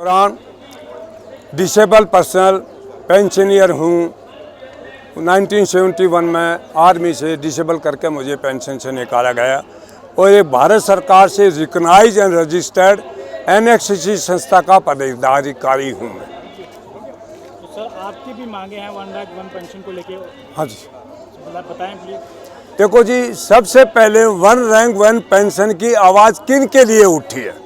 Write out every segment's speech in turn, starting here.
दौरान disable personal पेंशनियर हूँ। 1971 में आर्मी से डिसेबल करके मुझे पेंशन से निकाला गया और ये भारत सरकार से रिकॉग्नाइज एंड रजिस्टर्ड एनएक्ससी संस्था का पदाधिकारी हूँ मैं। तो सर आपकी भी मांगे हैं वन रैंक वन पेंशन को लेके? हाँ जी, बताएं प्लीज। देखो जी, सबसे पहले वन रैंक वन पेंशन की आवाज़ किन के लिए उठी है?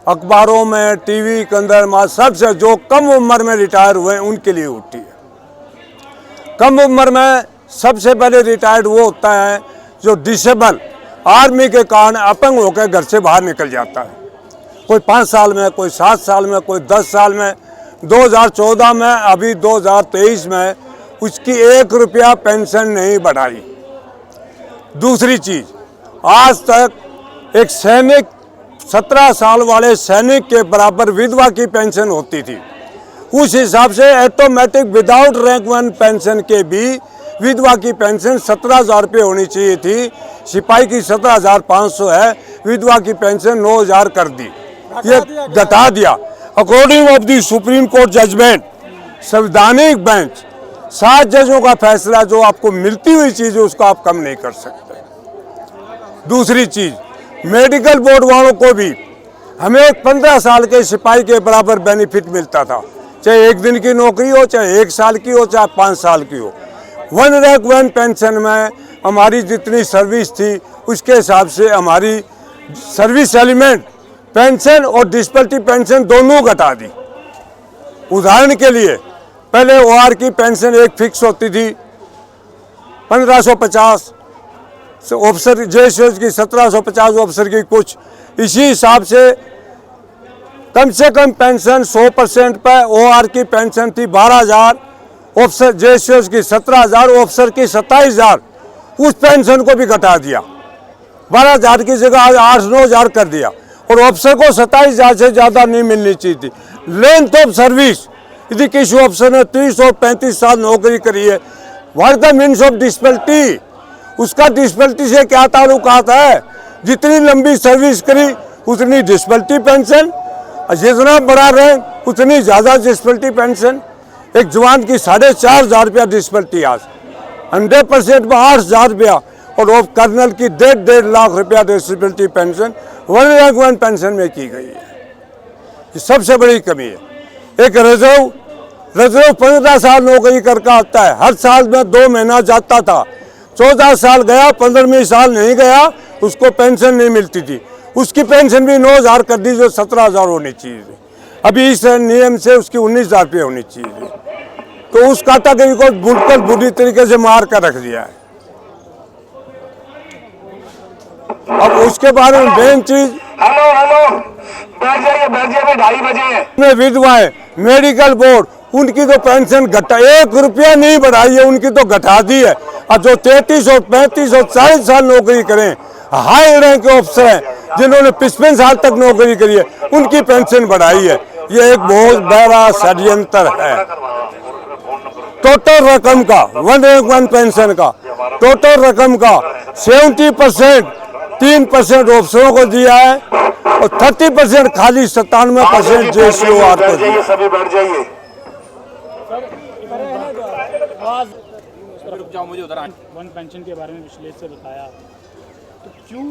अखबारों में, टीवी के अंदर सबसे जो कम उम्र में रिटायर हुए उनके लिए उठी है। कम उम्र में सबसे पहले रिटायर्ड वो होता है जो डिसेबल आर्मी के कारण अपंग होकर घर से बाहर निकल जाता है। कोई 5 साल में, कोई 7 साल में, कोई 10 साल में। 2014 में, अभी 2023 में उसकी 1 रुपया पेंशन नहीं बढ़ाई। दूसरी चीज़, आज तक एक सैनिक 17 साल वाले सैनिक के बराबर विधवा की पेंशन होती थी। उस हिसाब से automatic without rank one pension के भी विधवा की पेंशन 17,000 रुपये होनी चाहिए थी। सिपाही की 17,500 है, विधवा की पेंशन 9,000 कर दी, ये घटा दिया। According of the supreme court judgement, संवैधानिक बेंच, 7 जजों का फैसला, जो आपको मिलती हुई चीज़ है उसको आप कम नहीं कर सकते। दूसरी चीज़, मेडिकल बोर्ड वालों को भी हमें 15 साल के सिपाही के बराबर बेनिफिट मिलता था, चाहे 1 दिन की नौकरी हो, चाहे 1 साल की हो, चाहे 5 साल की हो। वन रैंक वन पेंशन में हमारी जितनी सर्विस थी उसके हिसाब से हमारी सर्विस एलिमेंट पेंशन और डिसेबिलिटी पेंशन दोनों घटा दी। उदाहरण के लिए, पहले ओआर की पेंशन एक फिक्स होती थी 1550, ऑफिसर जेएसएस की 1750, ऑफिसर की कुछ। इसी हिसाब से कम पेंशन 100% पर ओआर की पेंशन थी 12,000, ऑफिसर जेएसएस की 17,000, ऑफिसर की 27,000। उस पेंशन को भी घटा दिया, 12,000 की जगह आज 8-9,000 कर दिया। और ऑफिसर को 27,000 से ज़्यादा नहीं मिलनी चाहिए थी। लेंथ ऑफ सर्विस, यदि किसी ऑफिसर ने 30 और 35 साल नौकरी करी है, what the means of disability, उसका डिसेबिलिटी से क्या ताल्लुकात है? जितनी लंबी सर्विस करी उतनी डिसेबिलिटी पेंशन, जितना बड़ा रैंक उतनी ज़्यादा डिसेबिलिटी पेंशन। एक जवान की 4,500 रुपया डिसेबिलिटी आज, 100% में 8,000 रुपया, और ऑफ कर्नल की 1.5 लाख रुपया disability pension one rank one pension में की गई है। ये सबसे बड़ी कमी है। एक रिजर्व 15 साल नौकरी करके आता है, हर साल में 2 महीना जाता था, 14 साल गया, 15वें साल नहीं गया, उसको पेंशन नहीं मिलती थी। उसकी पेंशन भी 9,000 कर दी, जो 17,000 होनी चाहिए। अभी इस नियम से उसकी 19,000 रुपये होनी चाहिए। तो उस कैटेगरी को बिल्कुल बुरी तरीके से मार कर रख दिया है। अब उसके बारे में मेन चीज, हेलो बैठ जाइए 2:30 बजे। विधवाएं, मेडिकल बोर्ड, उनकी तो पेंशन घटा, 1 रुपया नहीं बढ़ाई है, उनकी तो घटा दी है। और जो 33 और 35 और 40 साल नौकरी करें, हाई रैंक के ऑफिसर हैं जिन्होंने 55 साल तक नौकरी करी है, उनकी पेंशन बढ़ाई है। ये एक बहुत बड़ा षड्यंत्र है। टोटल रकम का, वन रैंक वन पेंशन का टोटल रकम का 70% 3% ऑफिसरों को दिया है और 30% खाली 97% जेसीओआर को दिया है। सभी बैठ जाइए। मुझे उधर वन पेंशन के बारे में विश्लेषण से बताया, तो क्यों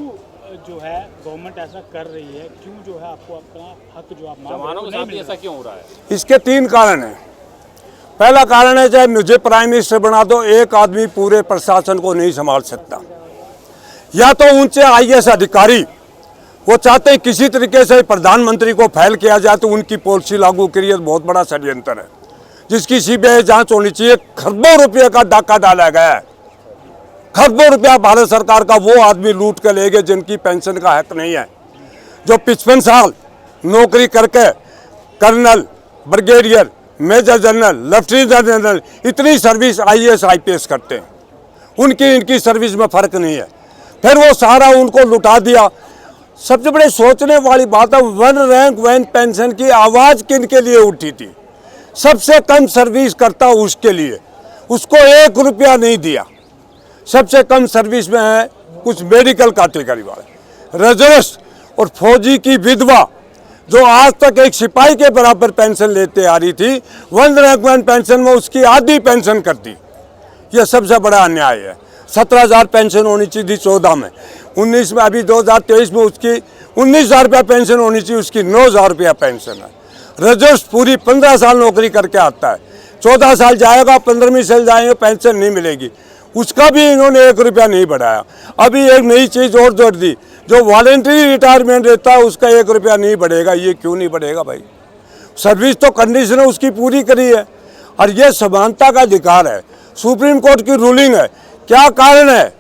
जो है गवर्नमेंट ऐसा कर रही है? क्यों जो है आपको अपना हक जो आप मांग रहे हैं ऐसा क्यों हो रहा है? इसके 3 कारण हैं। पहला कारण है, चाहे मुझे प्राइम मिनिस्टर बना दो, एक आदमी पूरे प्रशासन को नहीं संभाल सकता। या तो ऊंचे आईएएस अधिकारी वो चाहते हैं किसी तरीके से प्रधानमंत्री को फेल किया जाए तो उनकी पॉलिसी लागू करिए, बहुत बड़ा षड्यंत्र है जिसकी सीबीआई जांच होनी चाहिए। खरबों रुपये का डाका डाला गया है, खरबों रुपया भारत सरकार का वो आदमी लूट कर ले गए जिनकी पेंशन का हक नहीं है। जो 55 साल नौकरी करके colonel, brigadier, major general, lieutenant general, इतनी सर्विस आईएएस आईपीएस करते हैं, उनकी इनकी सर्विस में फ़र्क नहीं है। फिर वो सारा उनको लुटा दिया। सबसे बड़े सोचने वाली बात है, वन रैंक वन पेंशन की आवाज़ किन के लिए उठी थी? सबसे कम सर्विस करता उसके लिए, उसको 1 रुपया नहीं दिया। सबसे कम सर्विस में है कुछ मेडिकल कैटेगरी वाले, रिजर्विस्ट और फौजी की विधवा जो आज तक एक सिपाही के बराबर पेंशन लेते आ रही थी, 1 रैंक 1 पेंशन में उसकी आधी पेंशन कर दी। यह सबसे बड़ा अन्याय है। 17,000 पेंशन होनी चाहिए 14 में, 19 में, अभी 2023 में उसकी 19,000 रुपया पेंशन होनी चाहिए, उसकी 9,000 रुपया पेंशन है। रजस पूरी 15 साल नौकरी करके आता है, 14 साल जाएगा, 15वीं साल जाएंगे, पेंशन नहीं मिलेगी, उसका भी इन्होंने 1 रुपया नहीं बढ़ाया। अभी एक नई चीज़ और जोड़ दी, जो वॉलेंटरी रिटायरमेंट रहता है उसका 1 रुपया नहीं बढ़ेगा। ये क्यों नहीं बढ़ेगा भाई? सर्विस तो कंडीशन उसकी पूरी करी है, और ये समानता का अधिकार है, सुप्रीम कोर्ट की रूलिंग है। क्या कारण है?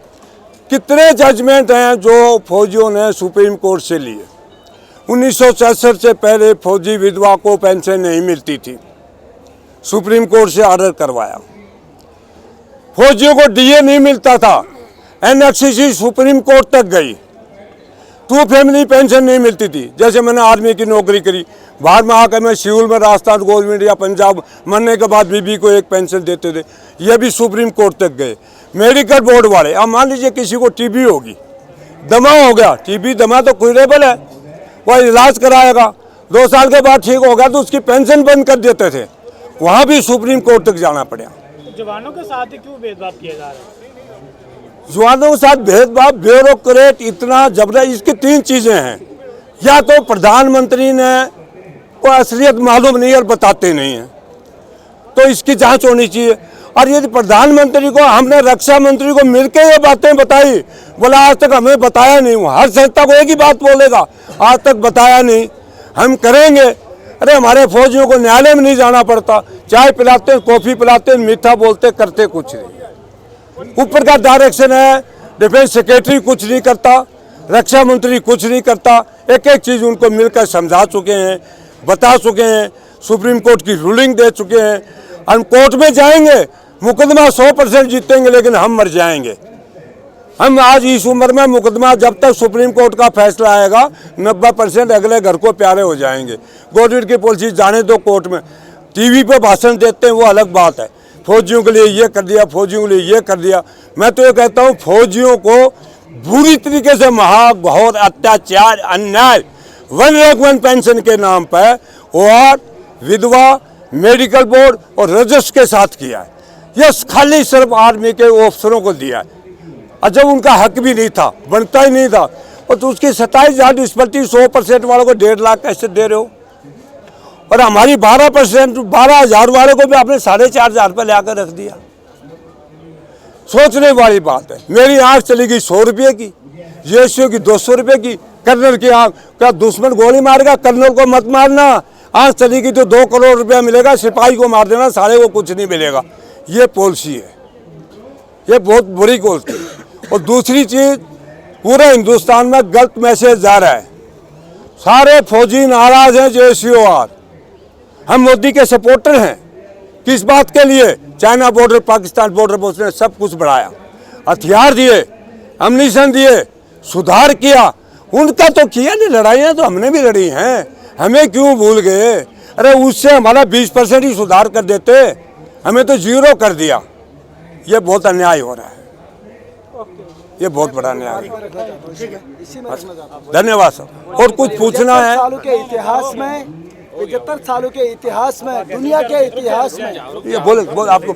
कितने जजमेंट हैं जो फौजियों ने सुप्रीम कोर्ट से लिए। 1966 से पहले फौजी विधवा को पेंशन नहीं मिलती थी, सुप्रीम कोर्ट से ऑर्डर करवाया। फौजियों को डीए नहीं मिलता था, एनएफसीसी सुप्रीम कोर्ट तक गई। 2 फैमिली पेंशन नहीं मिलती थी। जैसे मैंने आर्मी की नौकरी करी, बाहर में आकर मैं सिविल में राजस्थान गवर्नमेंट या पंजाब, मरने के बाद बीबी को एक पेंशन देते थे, यह भी सुप्रीम कोर्ट तक गए। मेडिकल बोर्ड वाले, अब मान लीजिए किसी को टीबी होगी, दमा हो गया, टीबी दमा तो क्यूरेबल है, वह इलाज कराएगा, 2 साल के बाद ठीक हो गया तो उसकी पेंशन बंद कर देते थे, वहाँ भी सुप्रीम कोर्ट तक जाना पड़ा। जवानों के साथ ही क्यों भेदभाव किया जा रहा है? जवानों के साथ भेदभाव, ब्यूरोक्रेट इतना जबरदस्त। इसकी 3 चीज़ें हैं, या तो प्रधानमंत्री ने को असलियत मालूम नहीं और बताते नहीं हैं, तो इसकी जांच होनी चाहिए। और यदि प्रधानमंत्री को, हमने रक्षा मंत्री को मिलकर ये बातें बताई, बोला आज तक हमें बताया नहीं, वो हर संस्था को एक ही बात बोलेगा, आज तक बताया नहीं, हम करेंगे। अरे हमारे फौजियों को न्यायालय में नहीं जाना पड़ता, चाय पिलाते, कॉफ़ी पिलाते, मीठा बोलते, करते कुछ नहीं। ऊपर का डायरेक्शन है, डिफेंस सेक्रेटरी कुछ नहीं करता, रक्षा मंत्री कुछ नहीं करता। एक एक चीज़ उनको मिलकर समझा चुके हैं, बता चुके हैं, सुप्रीम कोर्ट की रूलिंग दे चुके हैं। हम कोर्ट में जाएंगे, मुकदमा 100% जीतेंगे, लेकिन हम मर जाएंगे। हम आज इस उम्र में मुकदमा, जब तक सुप्रीम कोर्ट का फैसला आएगा, 90% अगले घर को प्यारे हो जाएंगे। गवर्नमेंट की पॉलिसी जाने दो कोर्ट में, टीवी पे भाषण देते हैं वो अलग बात है, फौजियों के लिए ये कर दिया, फौजियों के लिए ये कर दिया। मैं तो ये कहता हूँ फौजियों को बुरी तरीके से महाघोर अत्याचार, अन्याय 1 रैंक 1 पेंशन के नाम पर और विधवा, मेडिकल बोर्ड और रजस के साथ किया है। यह खाली सिर्फ आर्मी के ऑफिसरों को दिया है, और जब उनका हक भी नहीं था, बनता ही नहीं था, और तो उसकी 27,000 डिस्पैरिटी 100% वालों को 1.5 लाख कैसे दे रहे हो? और हमारी 12% 12,000 वाले को भी आपने 4,500 पर लाकर रख दिया। सोचने वाली बात है। मेरी आंख चलेगी 100 रुपये की, जेएसयू की 200 रुपये की, कर्नल की आंख, क्या दुश्मन गोली मारेगा, कर्नल को मत मारना, आंख चलेगी तो 2 करोड़ रुपया मिलेगा, सिपाही को मार देना, साले को कुछ नहीं मिलेगा। ये पॉलिसी है, ये बहुत बुरी पॉलिसी। और दूसरी चीज़, पूरे हिंदुस्तान में गलत मैसेज जा रहा है, सारे फौजी नाराज हैं JCOR। हम मोदी के सपोर्टर हैं, किस बात के लिए? चाइना बॉर्डर, पाकिस्तान बॉर्डर पर उसने सब कुछ बढ़ाया, हथियार दिए, अम्यूनिशन दिए, सुधार किया। उनका तो किया नहीं, लड़ाइयाँ तो हमने भी लड़ी हैं, हमें क्यों भूल गए? अरे उससे हमारा 20% ही सुधार कर देते, हमें तो 0 कर दिया। ये बहुत अन्याय हो रहा है, ये बहुत बड़ा अन्याय है। धन्यवाद सर। और कुछ पूछना है? 75 सालों के इतिहास में, 75 सालों के इतिहास में, दुनिया के इतिहास में, ये बोले आपको